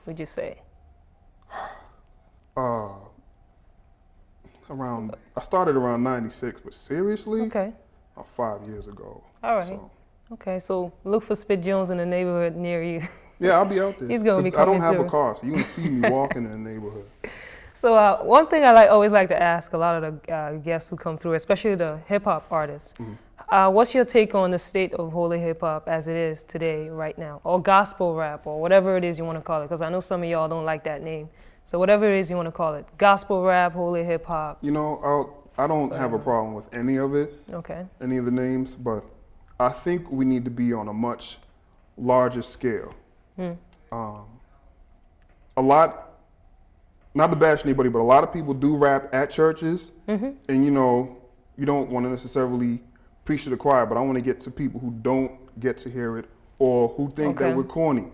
would you say? Uh, I started around 96, but seriously, Okay. 5 years ago. All right. So, Okay, so look for Spit Jones in the neighborhood near you. yeah, I'll be out there. He's gonna be 'Cause I don't coming have a through. car, so you're gonna see me walking in the neighborhood. So one thing always like to ask a lot of the guests who come through, especially the hip hop artists, what's your take on the state of holy hip hop as it is today, right now, or gospel rap, or whatever it is you want to call it? Because I know some of y'all don't like that name. So whatever it is you want to call it, gospel rap, holy hip hop. You know, I don't have a problem with any of it, Okay. any of the names, but I think we need to be on a much larger scale. A lot, not to bash anybody, but a lot of people do rap at churches, and you know, you don't want to necessarily preach to the choir, but I want to get to people who don't get to hear it or who think that we're corny.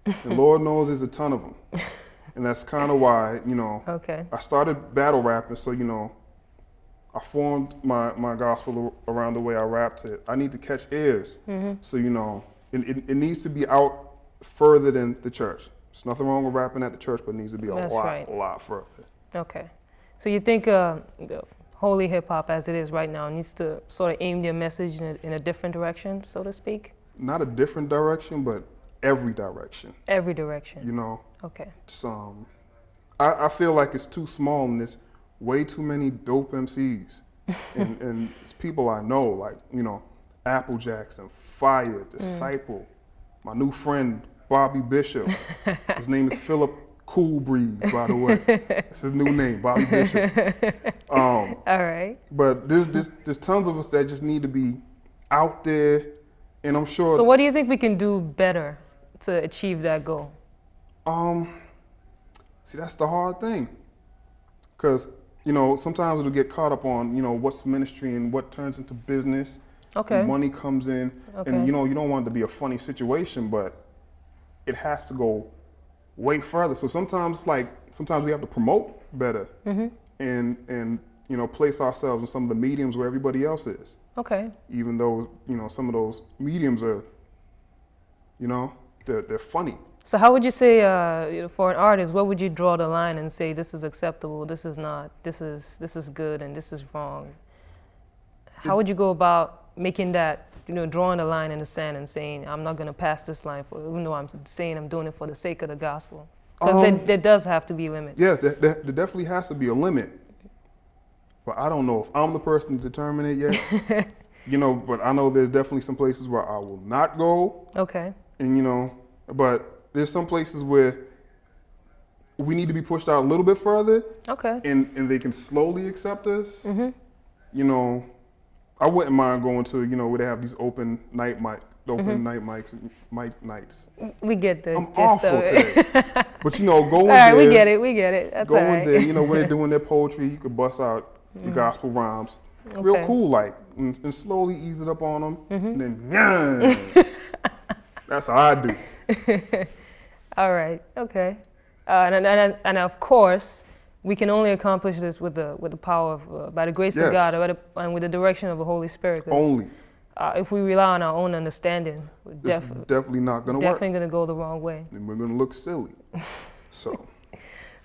And Lord knows there's a ton of them. And that's kind of why, you know, I started battle rapping, so, you know, I formed my gospel around the way I rapped it. I need to catch ears. So, you know, it needs to be out further than the church. There's nothing wrong with rapping at the church, but it needs to be a lot further. Okay. So you think holy hip hop as it is right now needs to sort of aim their message in a different direction, so to speak? Not a different direction, but every direction. Every direction. You know? Okay. I feel like it's too small and there's way too many dope MCs. and it's people I know, like, you know, Apple Jackson, Fire, Disciple, my new friend, Bobby Bishop. His name is Philip Cool Breeze, by the way. That's his new name, Bobby Bishop. All right. But there's tons of us that just need to be out there, and I'm sure. So what do you think we can do better to achieve that goal? See, that's the hard thing, because, you know, sometimes it'll get caught up on, you know, what's ministry and what turns into business. Okay. And money comes in, and, you know, you don't want it to be a funny situation, but it has to go way further. So sometimes we have to promote better, and you know, place ourselves in some of the mediums where everybody else is. Okay. Even though, you know, some of those mediums are, you know, they're funny. So how would you say, for an artist, where would you draw the line and say this is acceptable, this is not, this is good, and this is wrong? How would you go about making that, you know, drawing a line in the sand and saying, I'm not going to pass this line, even though I'm saying I'm doing it for the sake of the gospel? Because there does have to be limits. Yes, there definitely has to be a limit. But I don't know if I'm the person to determine it yet. You know, but I know there's definitely some places where I will not go. Okay. And, you know, but there's some places where we need to be pushed out a little bit further. Okay. And they can slowly accept us. You know, I wouldn't mind going to, you know, where they have these open night mics, mic nights. We get the I'm gist awful of it. today. But, you know, going all right, there. we get it. That's Go all in right. there, you know, when they're doing their poetry, you could bust out your gospel rhymes. Real cool, like, and slowly ease it up on them. And then, yeah. That's how I do. All right, okay. And of course, we can only accomplish this with the power of, by the grace of God, and with the direction of the Holy Spirit. Only. If we rely on our own understanding, we're definitely not going to work. Definitely going to go the wrong way. And we're going to look silly. So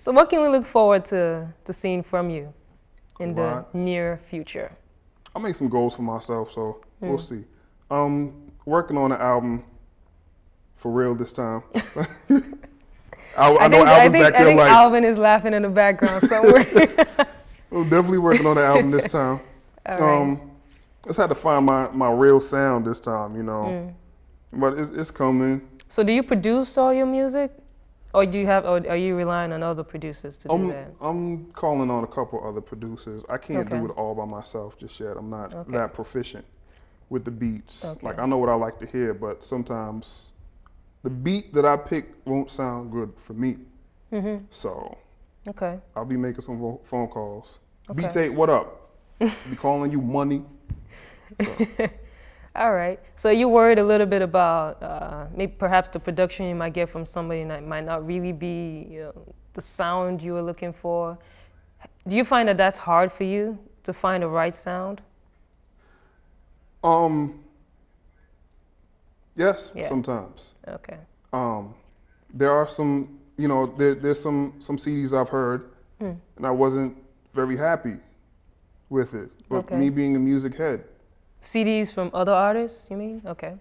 what can we look forward to seeing from you in the near future? I'll make some goals for myself, so we'll see. Working on an album for real this time. I know Alvin's back there like. Alvin is laughing in the background somewhere. I'm definitely working on the album this time. All right. Just had to find my real sound this time, you know. But it's coming. So do you produce all your music, or are you relying on other producers to do that? I'm calling on a couple other producers. I can't do it all by myself just yet. I'm not that proficient with the beats. Like, I know what I like to hear, but sometimes the beat that I pick won't sound good for me. So I'll be making some phone calls. Beats 8, what up? Be calling you money. So. All right. So you worried a little bit about maybe perhaps the production you might get from somebody that might not really be, you know, the sound you were looking for. Do you find that that's hard for you to find the right sound? Yes, sometimes. Okay. There are some, you know, there's some CDs I've heard, and I wasn't very happy with it. But Okay. me being a music head, CDs from other artists, you mean? Okay.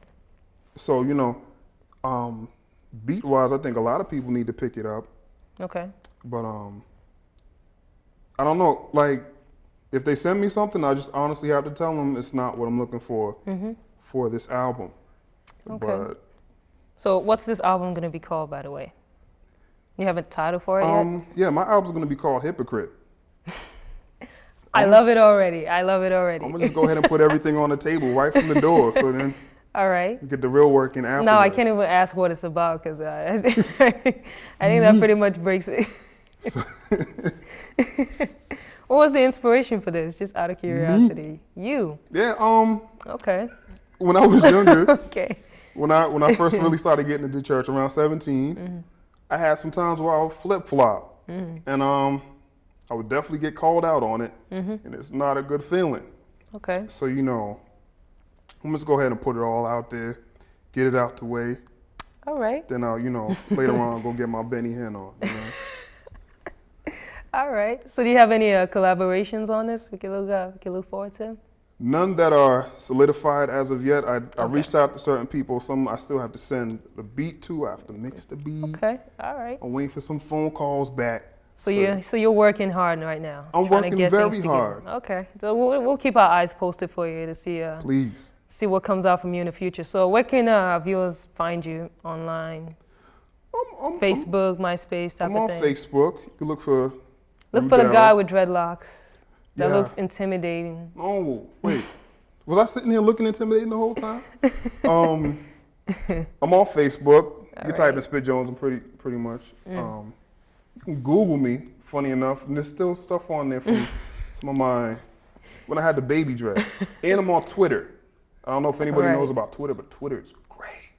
so you know, beat wise, I think a lot of people need to pick it up. Okay. But I don't know. Like, if they send me something, I just honestly have to tell them it's not what I'm looking for this album. Okay. But So what's this album going to be called, by the way? You have a title for it yet? yeah, my album's gonna be called Hypocrite. I love it already. I love it already. I'm gonna just go ahead and put everything on the table right from the door, so then All right. we get the real work in afterwards. No, I can't even ask what it's about because I think that pretty much breaks it. What was the inspiration for this? Just out of curiosity. You. Yeah. Okay. When I was younger, Okay. when I first really started getting into church around 17, I had some times where I would flip flop, and I would definitely get called out on it, and it's not a good feeling. Okay. So you know, I'm just go ahead and put it all out there, get it out the way. All right. Then I'll, you know, later on go get my Benny Hinn on. You know? All right. So do you have any collaborations on this we can look forward to? None that are solidified as of yet. I reached out to certain people. Some I still have to send the beat to. I have to mix the beat. Okay. All right. I'm waiting for some phone calls back. So you're working hard right now. I'm trying working to get very things together. hard. Okay. So we'll keep our eyes posted for you to Please. see what comes out from you in the future. So where can our viewers find you online? Facebook, MySpace, type I'm of on thing. Facebook. You can look for. Look for the guy with dreadlocks. That Yeah. looks intimidating. Oh wait, was I sitting here looking intimidating the whole time? I'm on Facebook. You type in Spit Jones, I'm pretty much. You can Google me. Funny enough, and there's still stuff on there from some of my when I had the baby dress. And I'm on Twitter. I don't know if anybody knows about Twitter, but Twitter is great.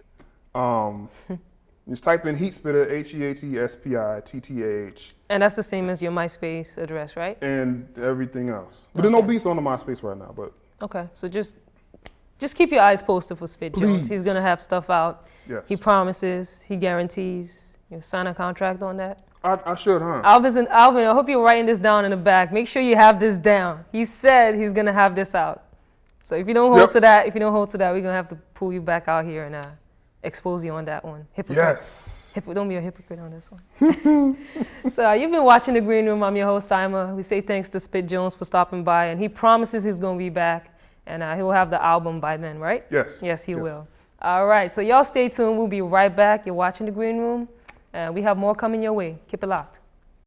Just type in Heat Spitter, HEATSPITTAH. And that's the same as your MySpace address, right? And everything else. But there's no beats on the MySpace right now. But okay, so just keep your eyes posted for Spit Jones. He's gonna have stuff out. yes, He promises, he guarantees. You sign a contract on that. I should, huh? Alvin, I hope you're writing this down in the back. Make sure you have this down. He said he's gonna have this out. So if you don't hold to that, we're gonna have to pull you back out here and expose you on that one. Hypocrite. Yes. Don't be a hypocrite on this one. So you've been watching The Green Room. I'm your host, Aima. We say thanks to Spit Jones for stopping by, and he promises he's going to be back, and he'll have the album by then, right? Yes. Yes, he will. All right, so y'all stay tuned. We'll be right back. You're watching The Green Room, and we have more coming your way. Keep it locked.